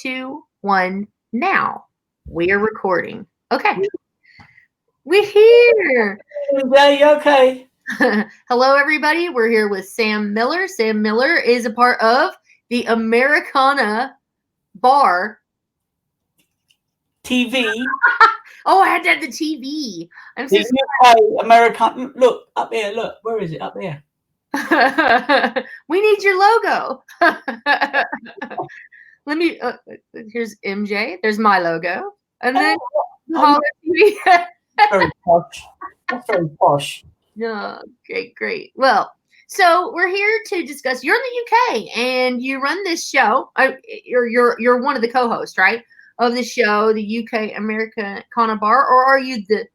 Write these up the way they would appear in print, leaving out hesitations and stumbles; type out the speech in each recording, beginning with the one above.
2, 1, now. We are recording. Okay. We're here. Yeah, okay. Hello, everybody. We're here with Sam Millar. Sam Millar is a part of the Americana Bar TV. Oh, I had to have the TV. I'm so The UK American. Look up here. Look, where is it? Up here. We need your logo. Let me. Here's MJ. There's my logo, and then Hollar TV. Very posh. That's very posh. No, great. Well, so we're here to discuss. You're in the UK, and you run this show. You're one of the co-hosts, right, of the show, the UK Americana Bar, or are you the?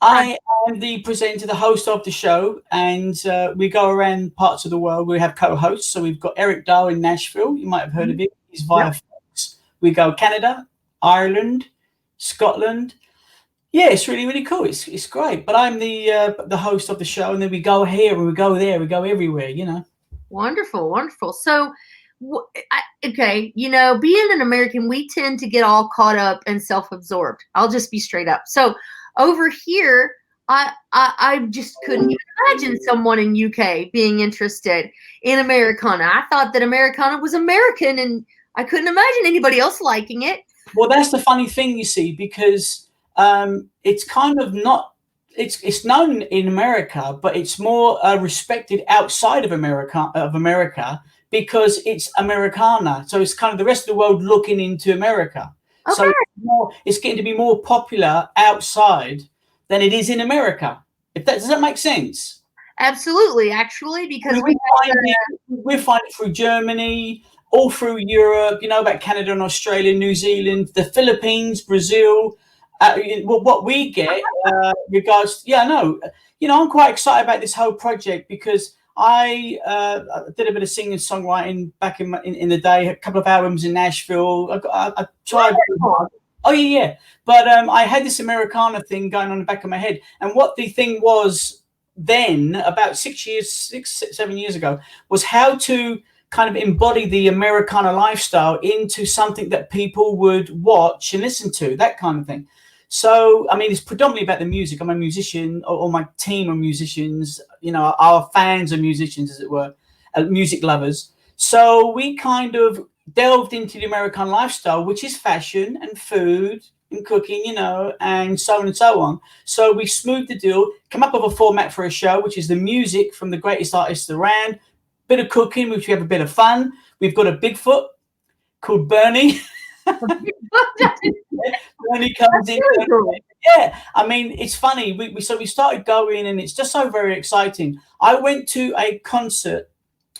I am the presenter, the host of the show, and we go around parts of the world. We have co-hosts, so we've got Eric Dahl in Nashville. You might have heard of him. He's via Fox. We go Canada, Ireland, Scotland. Yeah, it's really, really cool. It's great. But I'm the host of the show, and then we go here and we go there, we go everywhere. Wonderful. So, okay, being an American, we tend to get all caught up and self-absorbed. I'll just be straight up. So over here, I just couldn't even imagine someone in UK being interested in Americana. I thought that Americana was American, and I couldn't imagine anybody else liking it. Well, that's the funny thing, you see, because it's kind of not. It's known in America, but it's more respected outside of America because it's Americana. So it's kind of the rest of the world looking into America. Okay. So it's getting to be more popular outside than it is in America. Does that make sense? Absolutely, actually, because we find it through Germany, all through Europe. You know about Canada and Australia, New Zealand, the Philippines, Brazil. What we get regards, I'm quite excited about this whole project because I did a bit of singing and songwriting back in the day, a couple of albums in Nashville. I tried. Oh yeah. But I had this Americana thing going on the back of my head, and what the thing was then, about 7 years ago, was how to kind of embody the Americana lifestyle into something that people would watch and listen to, that kind of thing. So, I mean, it's predominantly about the music. I'm a musician, or my team are musicians. Our fans are musicians, as it were, music lovers. So we kind of delved into the American lifestyle, which is fashion and food and cooking, and so on and so on. So we smoothed the deal, come up with a format for a show, which is the music from the greatest artists around, bit of cooking, which we have a bit of fun. We've got a Bigfoot called Bernie. Bernie comes in. Yeah, I mean, it's funny. We started going, and it's just so very exciting. I went to a concert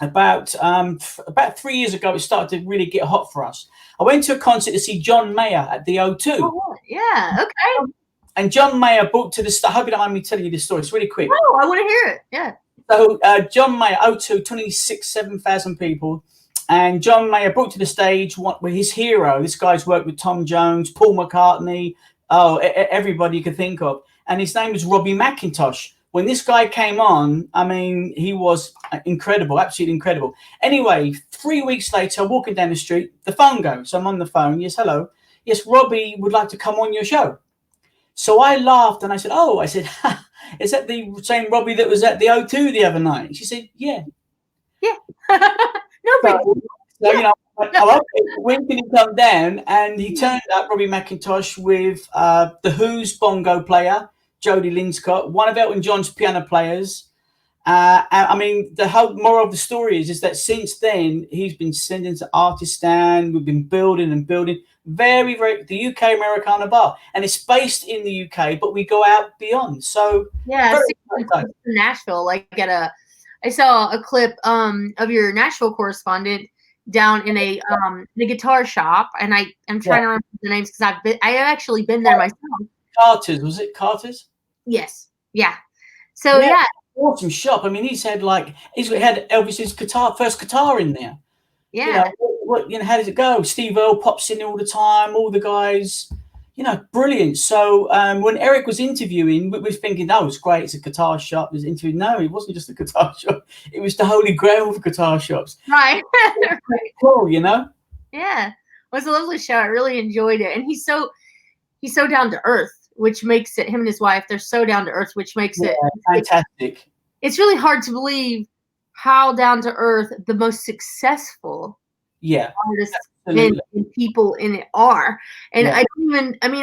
about 3 years ago. It started to really get hot for us. I went to a concert to see John Mayer at the O2. Oh, yeah, okay. And John Mayer brought to the I hope you don't mind me telling you this story. It's really quick. Oh, I want to hear it. Yeah. So John Mayer, O2, 7,000 people. And John Mayer brought to the stage his hero. This guy's worked with Tom Jones, Paul McCartney, everybody you could think of. And his name was Robbie McIntosh. When this guy came on, I mean, he was incredible, absolutely incredible. Anyway, 3 weeks later, walking down the street, the phone goes. I'm on the phone. Yes, hello. Yes, Robbie would like to come on your show. So I laughed and I said, is that the same Robbie that was at the O2 the other night? She said, yeah. Yeah. When can he come down? And he turned up, Robbie McIntosh, with the Who's bongo player, Jodie Linscott, one of Elton John's piano players. I mean, the whole moral of the story is that since then, he's been sending to Artistan. We've been building and building. Very, very, the UK Americana Bar. And it's based in the UK, but we go out beyond. So, yeah, Nashville, I saw a clip of your Nashville correspondent down in a guitar shop, and I'm trying to remember the names because I have actually been there myself. Carter's, was it Carter's? Yes, yeah. So yeah, awesome shop. I mean, he's had Elvis's first guitar in there. Yeah. How does it go? Steve Earle pops in all the time. All the guys. Brilliant. So when Eric was interviewing, we were thinking, it's great. It's a guitar shop. He was interviewing. No, it wasn't just a guitar shop. It was the holy grail for guitar shops. Right. Cool, Yeah. was a lovely show. I really enjoyed it, and he's so down to earth, which makes it, him and his wife, they're so down to earth, which makes it fantastic. It's really hard to believe how down to earth the most successful artists and people in it are. And I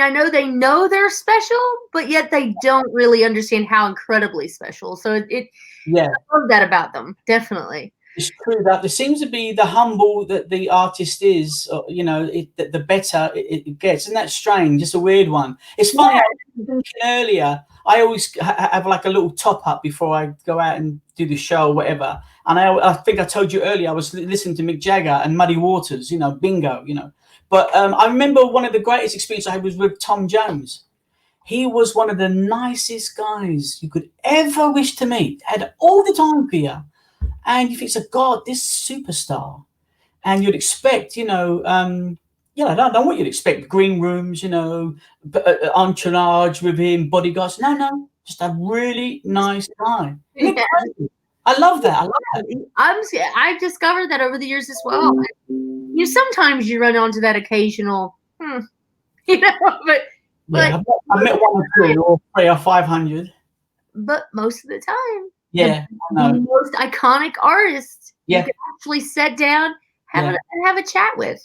know they know they're special, but yet they don't really understand how incredibly special. So I love that about them, definitely. It's true that there seems to be the humble that the artist is, the better it gets. Isn't that strange? Just a weird one. It's funny. I was thinking earlier, I always have like a little top up before I go out and do the show or whatever. And I think I told you earlier, I was listening to Mick Jagger and Muddy Waters, bingo, But I remember one of the greatest experiences I had was with Tom Jones. He was one of the nicest guys you could ever wish to meet. Had all the time for you. And you think, so God, this superstar, and you'd expect, I don't know what you'd expect. Green rooms, entourage with him, bodyguards. No, just a really nice guy. Yeah. I love that. I've discovered that over the years as well. Sometimes you run onto that occasional, but I met 1 or 2 or 3 or 500. But most of the time. Yeah, the most iconic artists you can actually sit down, have a chat with,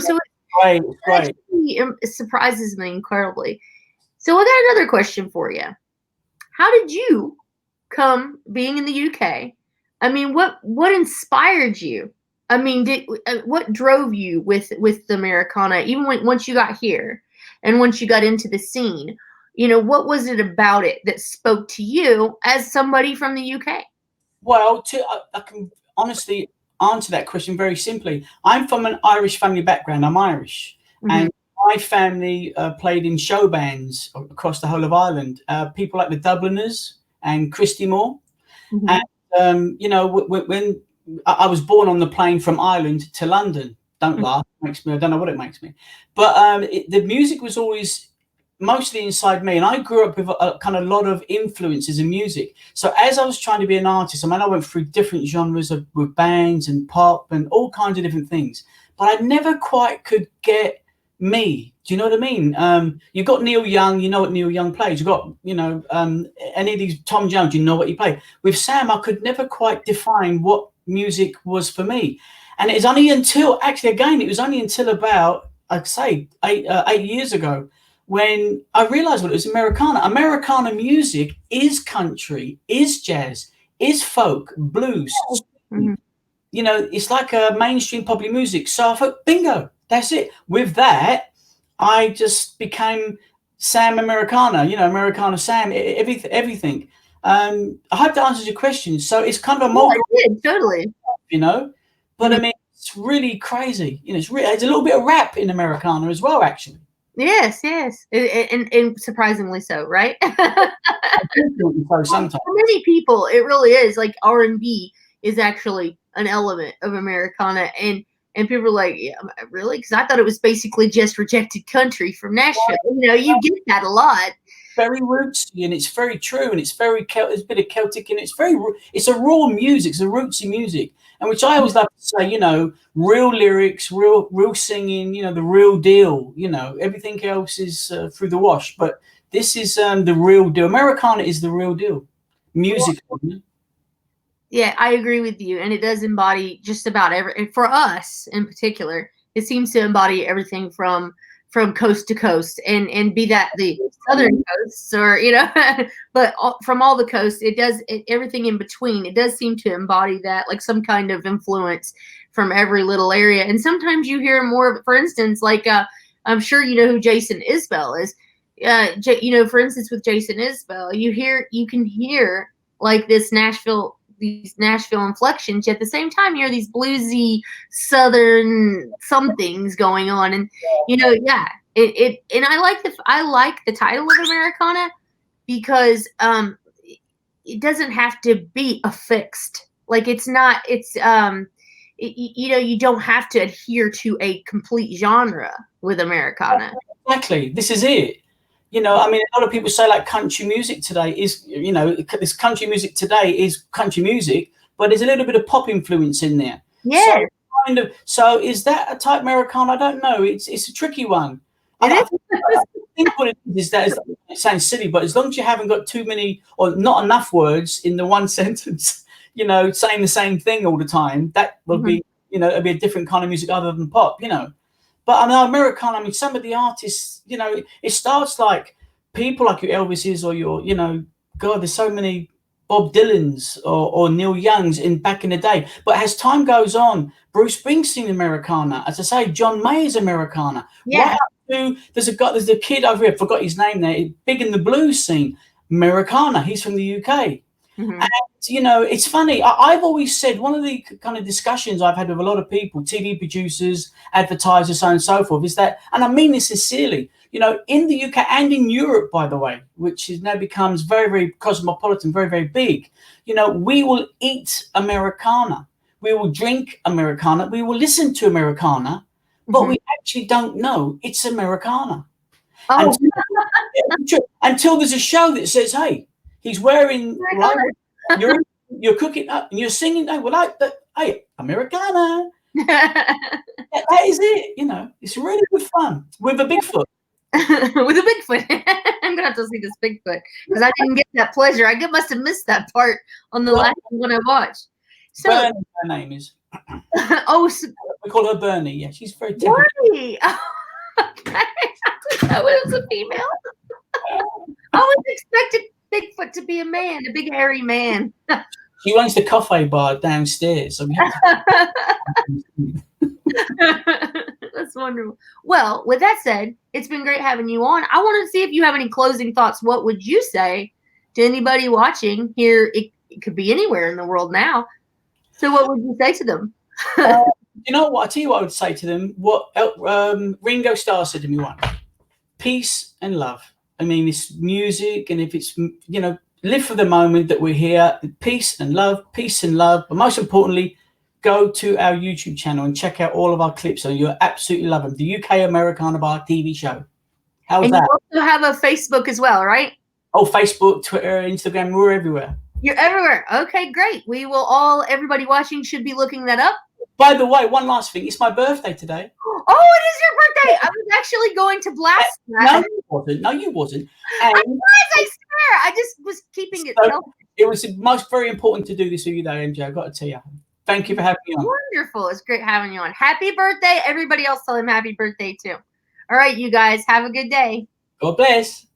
So it surprises me incredibly. So I got another question for you. How did you come being in the UK? I mean, what inspired you? I mean, what drove you with the Americana, even once you got here and once you got into the scene? What was it about it that spoke to you as somebody from the UK? Well, I can honestly answer that question very simply. I'm from an Irish family background. I'm Irish. Mm-hmm. And my family played in show bands across the whole of Ireland. People like the Dubliners and Christy Moore. Mm-hmm. And, when I was born on the plane from Ireland to London, don't laugh, I don't know what it makes me. But the music was always mostly inside me, and I grew up with a kind of lot of influences in music. So as I was trying to be an artist, I went through different genres with bands and pop and all kinds of different things, but I never quite could get me. Do you know what I mean? You got Neil Young, you know what Neil Young plays. You got, any of these, Tom Jones, you know what he played. With Sam, I could never quite define what music was for me. And it was only until about, I'd say, 8 years ago, when I realized what it was. Americana. Americana music is country, is jazz, is folk, blues. Mm-hmm. It's like a mainstream popular music. So I thought, bingo, that's it. With that, I just became Sam Americana, Americana Sam, everything. I hope that answers your question. So it's kind of a more totally. But I mean, it's really crazy. It's a little bit of rap in Americana as well, actually. Yes, and surprisingly so, right? Sometimes. For many people, it really is. Like R&B is actually an element of Americana, and people are like, yeah, really? Because I thought it was basically just rejected country from Nashville. You get that a lot. Very rootsy, and it's very true, and it's very there's a bit of Celtic, and it's a raw music, it's a rootsy music, and which I always love to say, real lyrics, real singing, the real deal. Everything else is through the wash, but this is the real deal. Americana is the real deal, music. Yeah, I agree with you, and it does embody just about for us in particular. It seems to embody everything from coast to coast, and be that the southern coasts or but from all the coasts, it does everything in between. It does seem to embody that, like some kind of influence from every little area. And sometimes you hear more of it. For instance, like I'm sure you know who Jason Isbell is. For instance, with Jason Isbell, you can hear like these Nashville inflections, yet at the same time you hear these bluesy southern somethings going on, and and I like the title of Americana because it doesn't have to be affixed. Like you don't have to adhere to a complete genre with Americana. Exactly, this is it. A lot of people say like country music today is, country music is country music, but there's a little bit of pop influence in there. Yeah. kind of. So is that a type Americana? I don't know. It's a tricky one. I think what it is that it sounds silly, but as long as you haven't got too many or not enough words in the one sentence, saying the same thing all the time, that will be, it'll be a different kind of music other than pop, But I mean, Americana, I mean, some of the artists, it starts like people like your Elvises or your, God, there's so many Bob Dylans or Neil Youngs back in the day. But as time goes on, Bruce Springsteen Americana, as I say, John Mayer's Americana. Yeah. Right up to, there's a kid over here, I forgot his name there, big in the blues scene, Americana. He's from the UK. Mm-hmm. And, it's funny. I've always said one of the kind of discussions I've had with a lot of people, TV producers, advertisers, so on and so forth, is that, and I mean this sincerely, in the UK and in Europe, by the way, which is now becomes very, very cosmopolitan, very, very big, we will eat Americana. We will drink Americana. We will listen to Americana, but we actually don't know it's Americana. Oh. Until there's a show that says, hey, he's wearing, you're cooking up and you're singing, hey, Americana. That is it, it's really good fun with a Bigfoot. With a Bigfoot. I'm gonna have to see this Bigfoot because I didn't get that pleasure. I must have missed that part on the last one I watched. So Bernie, her name is. We call her Bernie. Yeah, she's very typical. Bernie. Okay. That was a female. I always expected Bigfoot to be a man, a big hairy man. She runs the coffee bar downstairs. So That's wonderful. Well, with that said, it's been great having you on. I want to see if you have any closing thoughts. What would you say to anybody watching here? It could be anywhere in the world now. So what would you say to them? You know what? I tell you what I would say to them. What Ringo Starr said to me once: peace and love. I mean, it's music, and if it's live for the moment that we're here. Peace and love, but most importantly, go to our YouTube channel and check out all of our clips. So you'll absolutely love them. The UK Americana Bar TV show. How's that? You also have a Facebook as well, right? Oh, Facebook, Twitter, Instagram, we're everywhere. You're everywhere. Okay, great. We will everybody watching should be looking that up. By the way, one last thing. It's my birthday today. Oh, it is your birthday. I was actually going to blast that. No, you wasn't. And I swear. I just was keeping it. It was very important to do this with you today, MJ. I've got to tell you. Thank you for having me on. Wonderful. It's great having you on. Happy birthday. Everybody else tell him happy birthday too. All right, you guys. Have a good day. God bless.